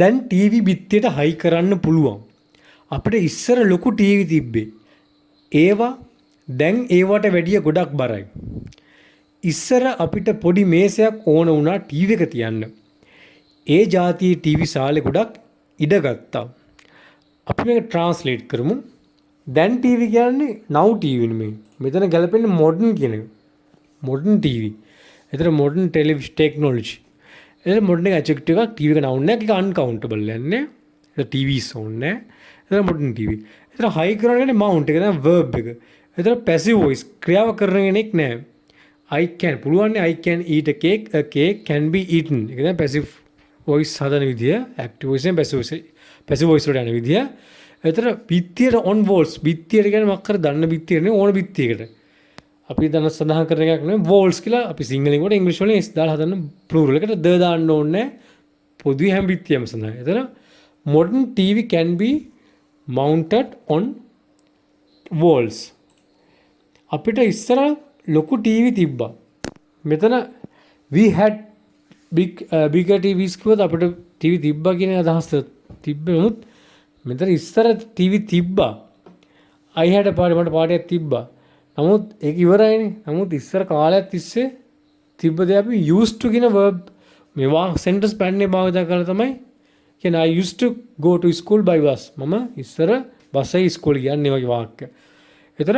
දැන් ටීවී බිත්තියට හයි කරන්න පුළුවන්. අපිට ඉස්සර ලොකු ටීවී තිබ්බේ. ඒවා දැන් ඒවට වැඩිය ගොඩක් බරයි. ඉස්සර අපිට පොඩි මේසයක් ඕන වුණා ටීවී එක තියන්න. ඒ જાතියේ ටීවී සාලේ ගොඩක් ඉඩ ගත්තා. අපි මේක ට්‍රාන්ස්ලේට් කරමු. දැන් ටීවී කියන්නේ නව් ටීවී නෙමෙයි. මෙතන ගැලපෙන්නේ මොඩර්න් කියන එක. Modern TV. ඒතර මොඩර්න් ටෙලිවිෂන් ටෙක්නොලොජි. ඒතර මොඩර්න් එක ඇඩ්ජෙක්ටිව් එකක් ටීවී එක නවුන් නෑ. ඒක අන්කවුන්ටබල් යන්නේ. ඒතර ටීවීස් ඕනේ නෑ. ඒතර මොඩර්න් ටීවී. ඒතර හයි කරනනේ මවුන්ට් එක තමයි verb එක. ඒතර පැසිව් වොයිස් ක්‍රියාව කරන කෙනෙක් නෑ. I can පුළුවන් නේ I can eat a cake can be eaten. ඒක තමයි පැසිව් වොයිස් හදන විදිය. ඇක්ටිව් වොයිස් එකෙන් පැසිව් වොයිස් වලට යන විදිය. ඒතර බිත්තියට on walls බිත්තියට කියන්නේ මොකක් කර දන්න බිත්තියට නේ ඕන බිත්තියකට. අපි දැන් සඳහන් කරන එකක් නෙමෙයි walls කියලා අපි සිංහලෙන් කොට ඉංග්‍රීසි වලින් s දාලා හදන්න plural එකට ද දාන්න ඕනේ පොදුවේ හැම බිත්තියම සඳහන්. ඒතර modern TV can be mounted on walls. අපිට ඉස්සර ලොකු ටීවී තිබ්බා. මෙතන we had bigger TVs කිව්වද අපිට ටීවී තිබ්බා කියන අදහස තිබ්බේ නමුත් මෙතන ඉස්සර ටීවී තිබ්බා. I had a party මට පාටියක් තිබ්බා. නමුත් ඒක ඉවරයිනේ. නමුත් ඉස්සර කාලයක් තිස්සේ තිබ්බ දේ අපි used to කියන verb මේවා sentence pattern එක භාවිත කරලා තමයි කියන්නේ I used to go to school by bus. මම ඉස්සර බස් එකේ ඉස්කෝලේ යන්නේ වගේ වාක්‍ය. ඒතර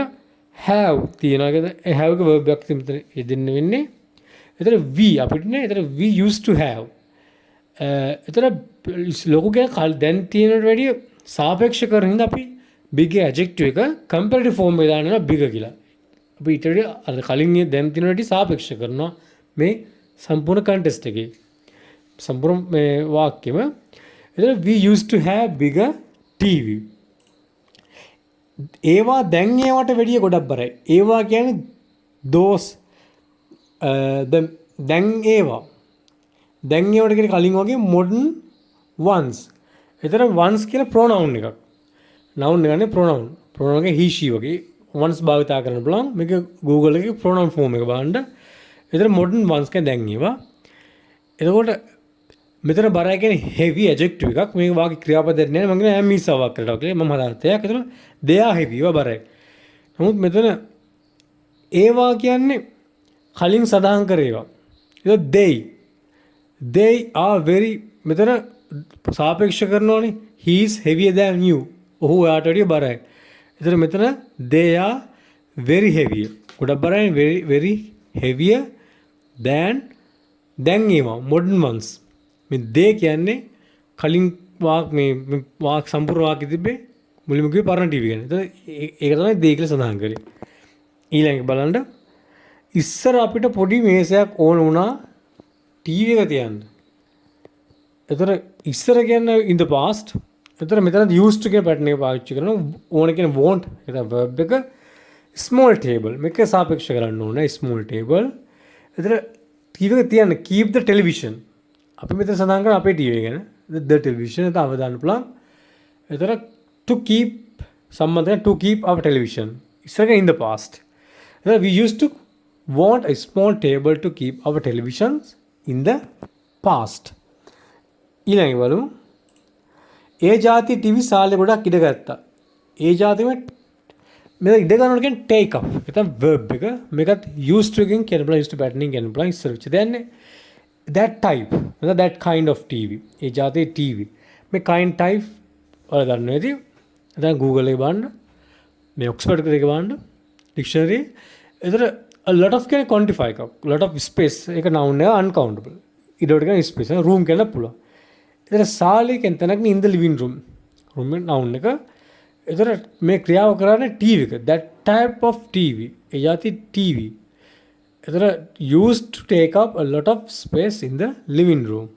have තියනවා කියන්නේ have එක verb එකක් මෙතන යෙදෙන්න වෙන්නේ. ඒතර we අපිට නේ ඒතර we used to have. ඒතර ලොකු කියන දැන් තියෙනට වැඩිය සාපේක්ෂ කරන හින්දා අපි big adjective එක comparative form එකේ දානවා big කියලා. අපි ඊට වඩා අර කලින් දැන් තියෙනට වැඩිය සාපේක්ෂ කරනවා මේ සම්පූර්ණ context එකේ. සම්පූර්ණ මේ වාක්‍යෙම ඒතර we used to have bigger TV. ඒවා දැන් ඒවට වැඩිය ගොඩක් බරයි. ඒවා කියන්නේ those දැන් ඒවා ඒවට කියන්නේ කලින් වගේ modern ones. ඒතර ones කියන pronoun එකක්. noun එක නේ pronoun. pronoun එක he she වගේ ones භාවිත කරන්න පුළුවන්. මේක Google එකේ pronoun form එක බලන්න. ඒතර modern ones කියන්නේ දැන් ඒවා. එතකොට මෙතන බරයි කියන්නේ heavy adjective එකක්. මේක වාක්‍ය ක්‍රියාපදයක් නෑ. මම කියන්නේ am is ආවක් කරලා කියලා මම හදාගත්තා. ඒතර they are heavy ඒවා බරයි. නමුත් මෙතන ඒවා කියන්නේ කලින් සඳහන් කරේවා. ඒක they are very මෙතන සාපේක්ෂ කරනවානේ. he is heavier than you. ඔහු එයාට වඩා බරයි. ඒතර මෙතන they are very heavy. ගොඩක් බරයි very heavier than දැන් ඒවා modern ones. මේ they කියන්නේ කලින් මේ වාක් සම්පූර්ණ වාක්‍ය තිබ්බේ මුලින්ම කිව්වේ පරණ ටීවී ගැන. ඒක තමයි they කියලා සඳහන් කරේ. ඊළඟට බලන්න ඉස්සර අපිට පොඩි මේසයක් ඕන වුණා ටීවී එක තියන්න. ඒතර ඉස්සර කියන්නේ in the past. ඒතර මෙතන used to කියන pattern එක පාවිච්චි කරනවා. ඕන කියන want ඒක තමයි verb එක. small table මේක සාපේක්ෂ කරන්න ඕනේ small table. ඒතර ටීවී එක තියන්න keep the television. අපි මෙතන සඳහන් කරන අපේ ටීවී ගැන the television එක අවදාන්න පුළුවන්. ඒතර to keep සම්බන්ධයෙන් to keep our television. ඉස්සර in the past. ඒතර we used to want a small table to keep our televisions in the past. ඊළඟ බලමු. ඒ જાති ටීවී සාලේ ගොඩක් ඉඩ ගත්තා. ඒ જાතිම මෙතන ඉඩ ගන්නකොට කියන්නේ take up. ඒක තමයි verb එක. මේකත් used to එකෙන් කියන බලන්න used to pattern එකෙන් කියන බලන්න ඉස්සර වෙච්ච දෙන්නේ. that type that kind of TV. A જાතියේ TV. මේ kind type වල ගන්න වෙදී දැන් Google එකේ බලන්න. මේ Oxford එකේ බලන්න. dictionary. ඒතර a lot of කියන quantify එකක්. lot of space ඒක noun එක uncountable. ඊට කියන space room කියන පුළුවන්. ඒතර සාලේ කියන තැනක් in the living room. room එක noun එක. ඒතර මේ ක්‍රියාව කරන්නේ TV එක. that type of TV. ඒ જાති TV. ඒතර used to take up a lot of space in the living room.